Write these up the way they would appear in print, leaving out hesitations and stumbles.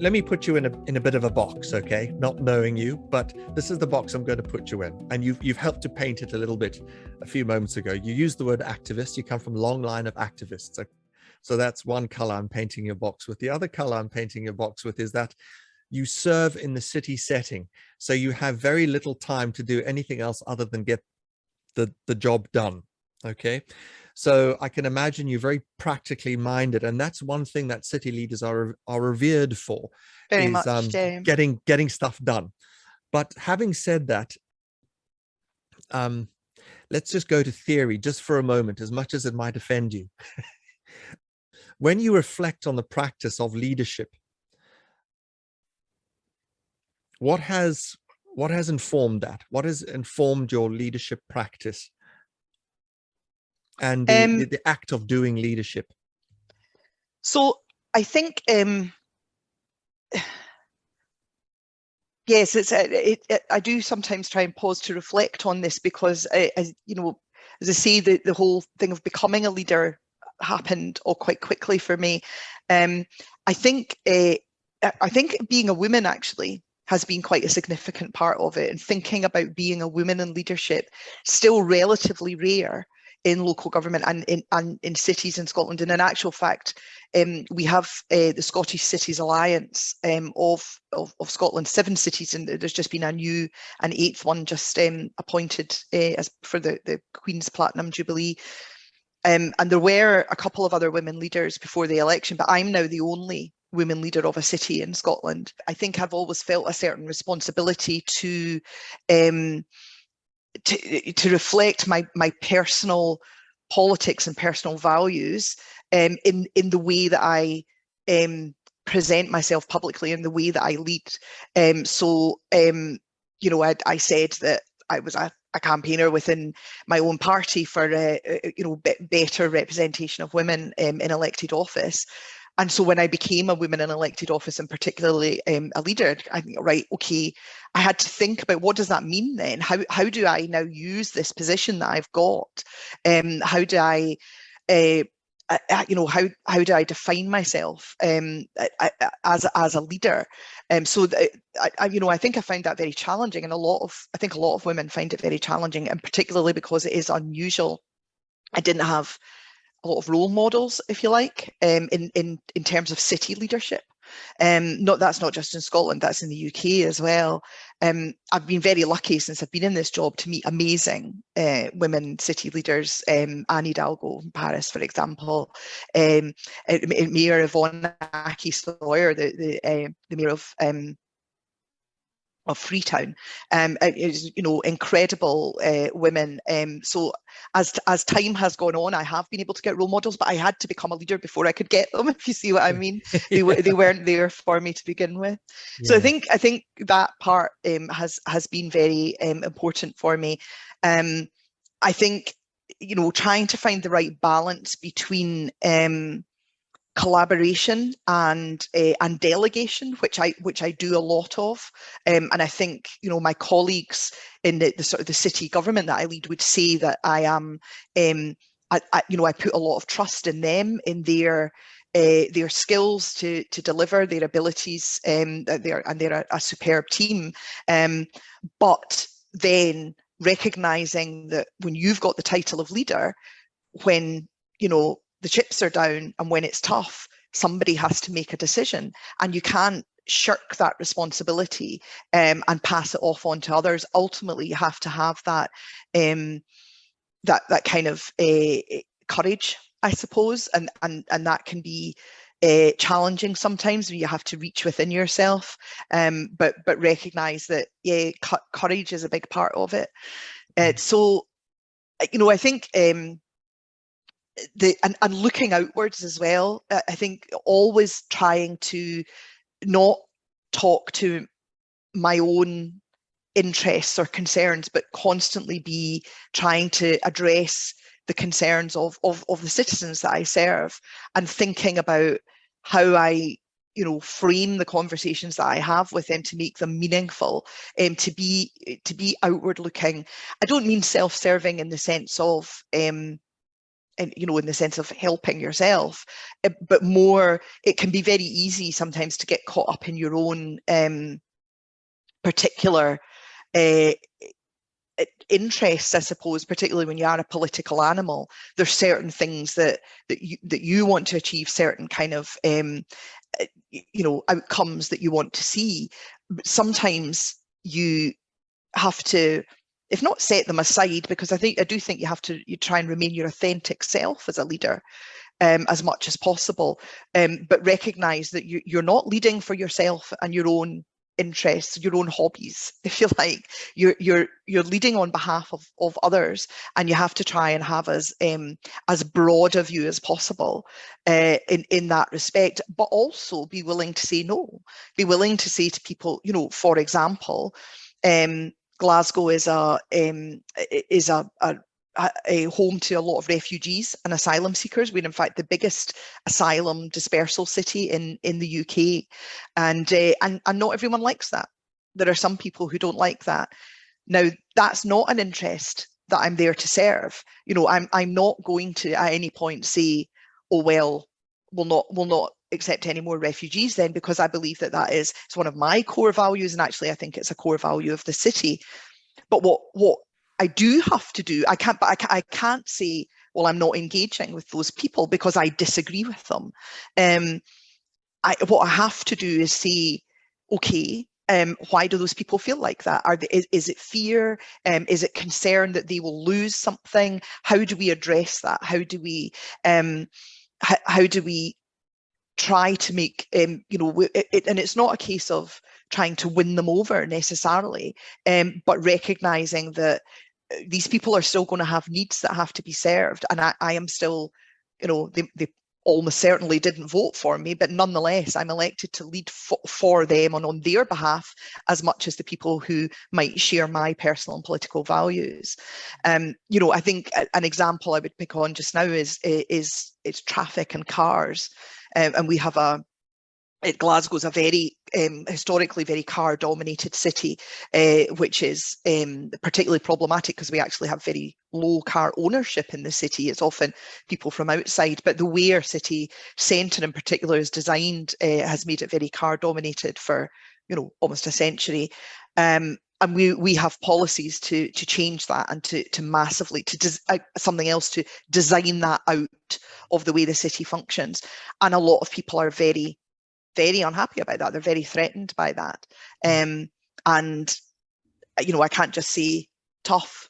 let me put you in a bit of a box, okay? Not knowing you, but this is the box I'm going to put you in. And you've helped to paint it a little bit a few moments ago. You used the word activist. You come from a long line of activists. So that's one color I'm painting your box with. The other color I'm painting your box with is that you serve in the city setting. So you have very little time to do anything else other than get the job done, okay? So I can imagine you're very practically minded, and that's one thing that city leaders are revered for, very is much, getting stuff done. But having said that, let's just go to theory just for a moment, as much as it might offend you. When you reflect on the practice of leadership, what has informed that? What has informed your leadership practice and the act of doing leadership? So I think, yes, I do sometimes try and pause to reflect on this, because, as I say, the whole thing of becoming a leader happened all quite quickly for me. I think being a woman actually has been quite a significant part of it, and thinking about being a woman in leadership, still relatively rare in local government and in cities in Scotland. And in actual fact, we have the Scottish Cities Alliance of Scotland, 7 cities, and there's just been an 8th one just appointed as for the Queen's Platinum Jubilee. And there were a couple of other women leaders before the election, but I'm now the only women leader of a city in Scotland. I think I've always felt a certain responsibility to reflect my personal politics and personal values in the way that I present myself publicly, in the way that I lead. I said that I was a campaigner within my own party for better representation of women in elected office. And so when I became a woman in elected office, and particularly a leader, I think, right, okay, I had to think about, what does that mean then? How do I now use this position that I've got? How do I, how do I define myself as a leader? I think I found that very challenging, and I think a lot of women find it very challenging, and particularly because it is unusual. I didn't have a lot of role models, if you like, in terms of city leadership. That's not just in Scotland, that's in the UK as well. I've been very lucky since I've been in this job to meet amazing women city leaders. Anne Hidalgo in Paris, for example, Mayor Yvonne Aki-Sawyer, the Mayor of Freetown, incredible women. So as time has gone on, I have been able to get role models, but I had to become a leader before I could get them, if you see what I mean. They weren't there for me to begin with. Yeah. So I think that part has been very important for me. I think trying to find the right balance between collaboration and delegation, which I do a lot of, and I think my colleagues in the sort of the city government that I lead would say that I am I put a lot of trust in them, in their skills to deliver, their abilities, they're a superb team, but then recognizing that when you've got the title of leader, when the chips are down and when it's tough, somebody has to make a decision, and you can't shirk that responsibility and pass it off on to others. Ultimately, you have to have that that kind of courage, I suppose, and that can be challenging sometimes, where you have to reach within yourself, but recognize that courage is a big part of it. So I think and looking outwards as well, I think always trying to not talk to my own interests or concerns, but constantly be trying to address the concerns of the citizens that I serve, and thinking about how I frame the conversations that I have with them to make them meaningful, to be outward looking. I don't mean self-serving in the sense of and in the sense of helping yourself, but more, it can be very easy sometimes to get caught up in your own particular interests, I suppose, particularly when you are a political animal. There's certain things that you want to achieve, certain kind of outcomes that you want to see. But sometimes you have to, if not set them aside, because I do think you try and remain your authentic self as a leader, as much as possible, but recognize that you're not leading for yourself and your own interests, your own hobbies, if you like. You're leading on behalf of others, and you have to try and have as broad a view as possible in that respect, but also be willing to say no, be willing to say to people, for example, Glasgow is a home to a lot of refugees and asylum seekers. We're in fact the biggest asylum dispersal city in the UK, and not everyone likes that. There are some people who don't like that. Now, that's not an interest that I'm there to serve. I'm not going to at any point say, oh well, we'll not accept any more refugees then, because I believe that it's one of my core values, and actually I think it's a core value of the city. But what I do have to do, I can't say, well, I'm not engaging with those people because I disagree with them. What I have to do is say, okay, why do those people feel like that? Is it fear? Is it concern that they will lose something? How do we address that? How do we try to make, and it's not a case of trying to win them over necessarily, but recognizing that these people are still going to have needs that have to be served. And I am still, they almost certainly didn't vote for me, but nonetheless, I'm elected to lead for them and on their behalf as much as the people who might share my personal and political values. I think an example I would pick on just now is traffic and cars. And we have Glasgow's a very historically very car dominated city, which is particularly problematic because we actually have very low car ownership in the city. It's often people from outside, but the way our city centre in particular is designed has made it very car dominated for almost a century. And we have policies to change that and to massively something else to design that out of the way the city functions. And a lot of people are very, very unhappy about that. They're very threatened by that. And I can't just say tough.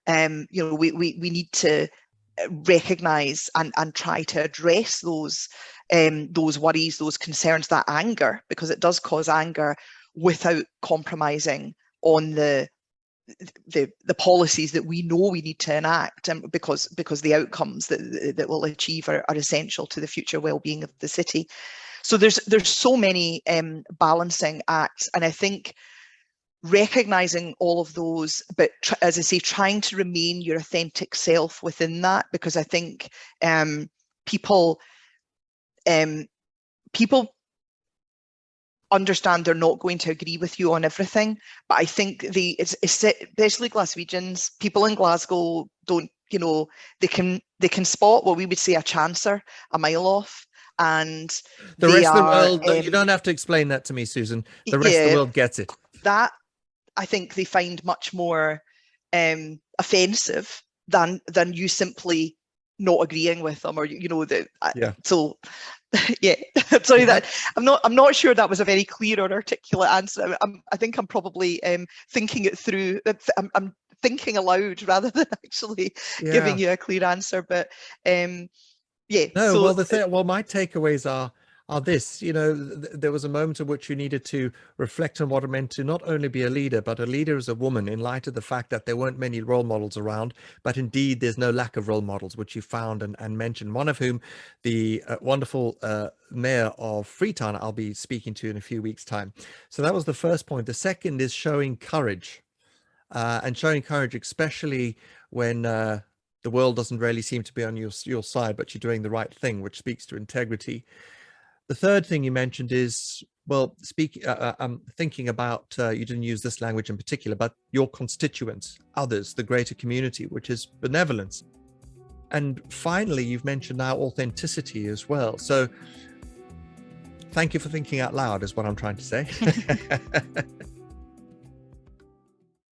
We need to recognise and try to address those worries, those concerns, that anger, because it does cause anger, without compromising on the policies that we know we need to enact, and because the outcomes that we'll achieve are essential to the future well-being of the city. So there's so many balancing acts, and I think recognizing all of those, but as I say, trying to remain your authentic self within that, because I think people understand they're not going to agree with you on everything, but I think especially Glaswegians, people in Glasgow don't, they can spot what we would say a chancer a mile off, and the rest of the world, you don't have to explain that to me, Susan. The rest of the world gets it. That I think they find much more offensive than you simply not agreeing with them, or so yeah. Sorry, that I'm not sure that was a very clear or articulate answer. I think I'm probably thinking it through. I'm thinking aloud rather than actually giving you a clear answer. But No, so, well, my takeaways are this. There was a moment in which you needed to reflect on what it meant to not only be a leader, but a leader as a woman, in light of the fact that there weren't many role models around, but indeed there's no lack of role models, which you found and mentioned, one of whom the wonderful mayor of Freetown I'll be speaking to in a few weeks' time. So that was the first point. The second is showing courage, and showing courage, especially when the world doesn't really seem to be on your side, but you're doing the right thing, which speaks to integrity. The third thing you mentioned is, well, I'm thinking about, you didn't use this language in particular, but your constituents, others, the greater community, which is benevolence. And finally, you've mentioned now authenticity as well. So thank you for thinking out loud is what I'm trying to say.